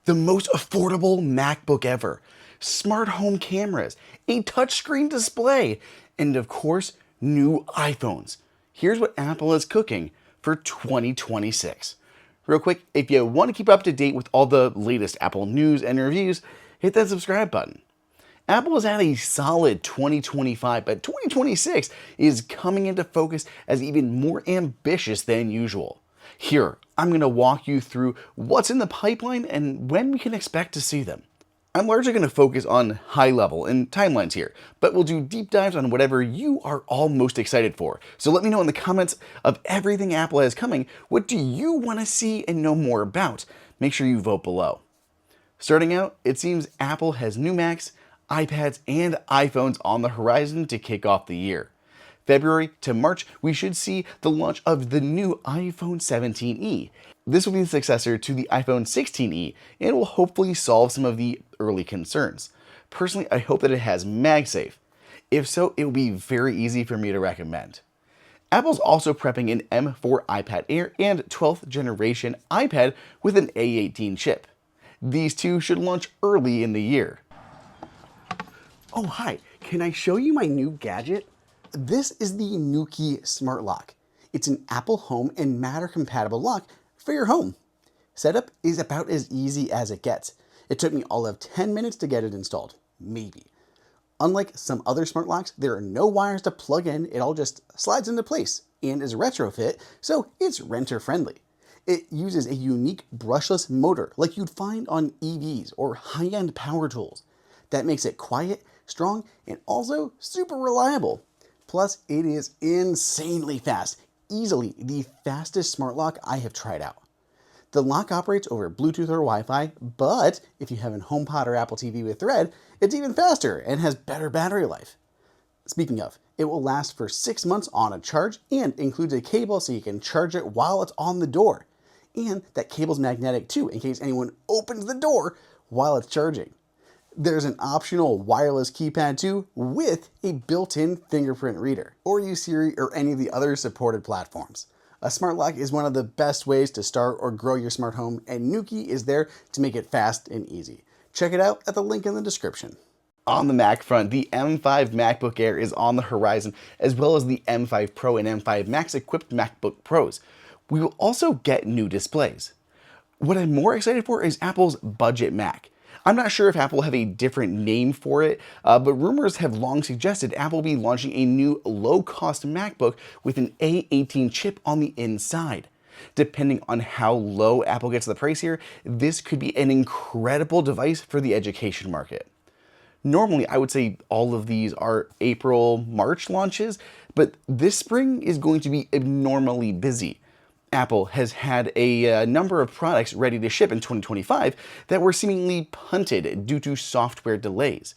the most affordable MacBook ever, smart home cameras, a touchscreen display, and of course, new iPhones. Here's what Apple is cooking for 2026. Real quick, if you want to keep up to date with all the latest Apple news and reviews, hit that subscribe button. Apple has had a solid 2025, but 2026 is coming into focus as even more ambitious than usual. Here, I'm going to walk you through what's in the pipeline and when we can expect to see them. I'm largely going to focus on high level and timelines here, but we'll do deep dives on whatever you are all most excited for. So let me know in the comments of everything Apple has coming, what do you want to see and know more about? Make sure you vote below. Starting out, it seems Apple has new Macs, iPads, and iPhones on the horizon to kick off the year. February to March, we should see the launch of the new iPhone 17e. This will be the successor to the iPhone 16e and will hopefully solve some of the early concerns. Personally, I hope that it has MagSafe. If so, it will be very easy for me to recommend. Apple's also prepping an M4 iPad Air and 12th generation iPad with an A18 chip. These two should launch early in the year. Oh, hi, can I show you my new gadget? This is the Nuki Smart Lock. It's an Apple Home and Matter compatible lock for your home. Setup is about as easy as it gets. It took me all of 10 minutes to get it installed, maybe. Unlike some other smart locks, there are no wires to plug in, it all just slides into place and is retrofit, so it's renter friendly. It uses a unique brushless motor like you'd find on EVs or high-end power tools. That makes it quiet, strong, and also super reliable. Plus, it is insanely fast, easily the fastest smart lock I have tried out. The lock operates over Bluetooth or Wi-Fi, but if you have a HomePod or Apple TV with Thread, it's even faster and has better battery life. Speaking of, it will last for 6 months on a charge and includes a cable so you can charge it while it's on the door. And that cable's magnetic too, in case anyone opens the door while it's charging. There's an optional wireless keypad too, with a built-in fingerprint reader, or use Siri or any of the other supported platforms. A smart lock is one of the best ways to start or grow your smart home, and Nuki is there to make it fast and easy. Check it out at the link in the description. On the Mac front, the M5 MacBook Air is on the horizon, as well as the M5 Pro and M5 Max equipped MacBook Pros. We will also get new displays. What I'm more excited for is Apple's budget Mac. I'm not sure if Apple will have a different name for it, but rumors have long suggested Apple will be launching a new low-cost MacBook with an A18 chip on the inside. Depending on how low Apple gets the price here, this could be an incredible device for the education market. Normally, I would say all of these are April, March launches, but this spring is going to be abnormally busy. Apple has had a number of products ready to ship in 2025 that were seemingly punted due to software delays.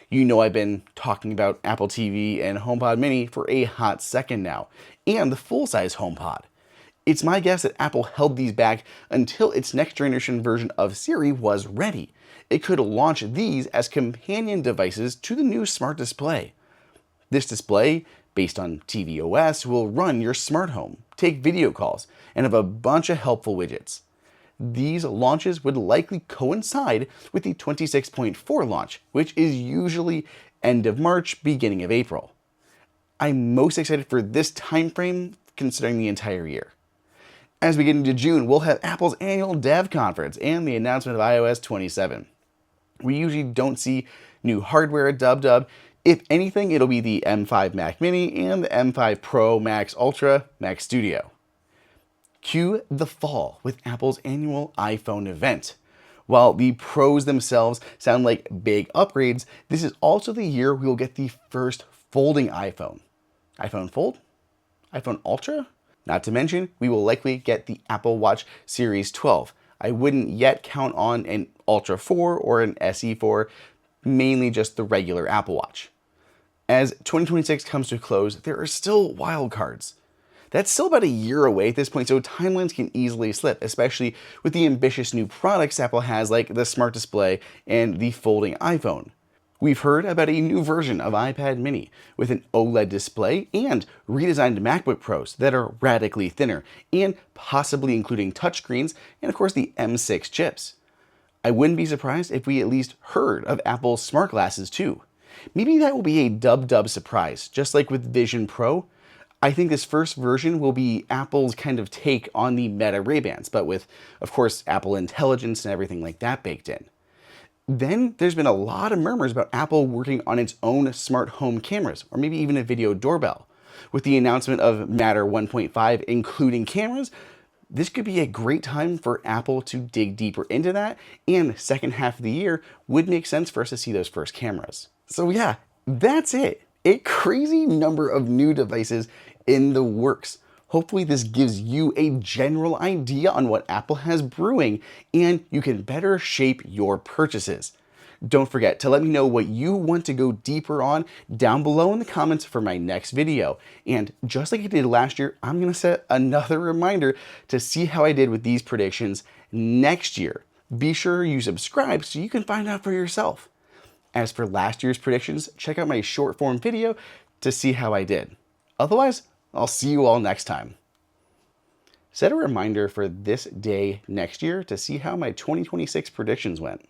You know I've been talking about Apple TV and HomePod Mini for a hot second now, and the full-size HomePod. It's my guess that Apple held these back until its next generation version of Siri was ready. It could launch these as companion devices to the new smart display. This display, based on tvOS, will run your smart home, take video calls, and have a bunch of helpful widgets. These launches would likely coincide with the 26.4 launch, which is usually end of March, beginning of April. I'm most excited for this time frame considering the entire year. As we get into June, we'll have Apple's annual Dev Conference and the announcement of iOS 27. We usually don't see new hardware at DubDub. If anything, it'll be the M5 Mac Mini and the M5 Pro Max Ultra Mac Studio. Cue the fall with Apple's annual iPhone event. While the Pros themselves sound like big upgrades, this is also the year we will get the first folding iPhone. iPhone Fold? iPhone Ultra? Not to mention, we will likely get the Apple Watch Series 12. I wouldn't yet count on an Ultra 4 or an SE 4, mainly just the regular Apple Watch. As 2026 comes to a close, there are still wildcards. That's still about a year away at this point, so timelines can easily slip, especially with the ambitious new products Apple has like the Smart Display and the folding iPhone. We've heard about a new version of iPad mini with an OLED display and redesigned MacBook Pros that are radically thinner and possibly including touchscreens and of course the M6 chips. I wouldn't be surprised if we at least heard of Apple's smart glasses too. Maybe that will be a dub surprise, just like with Vision Pro. I think this first version will be Apple's kind of take on the Meta Ray-Bans, but with, of course, Apple Intelligence and everything like that baked in. Then there's been a lot of murmurs about Apple working on its own smart home cameras, or maybe even a video doorbell. With the announcement of Matter 1.5 including cameras, this could be a great time for Apple to dig deeper into that, and the second half of the year would make sense for us to see those first cameras. So yeah, that's it. A crazy number of new devices in the works. Hopefully this gives you a general idea on what Apple has brewing, and you can better shape your purchases. Don't forget to let me know what you want to go deeper on down below in the comments for my next video. And just like I did last year, I'm going to set another reminder to see how I did with these predictions next year. Be sure you subscribe so you can find out for yourself. As for last year's predictions, check out my short form video to see how I did. Otherwise, I'll see you all next time. Set a reminder for this day next year to see how my 2026 predictions went.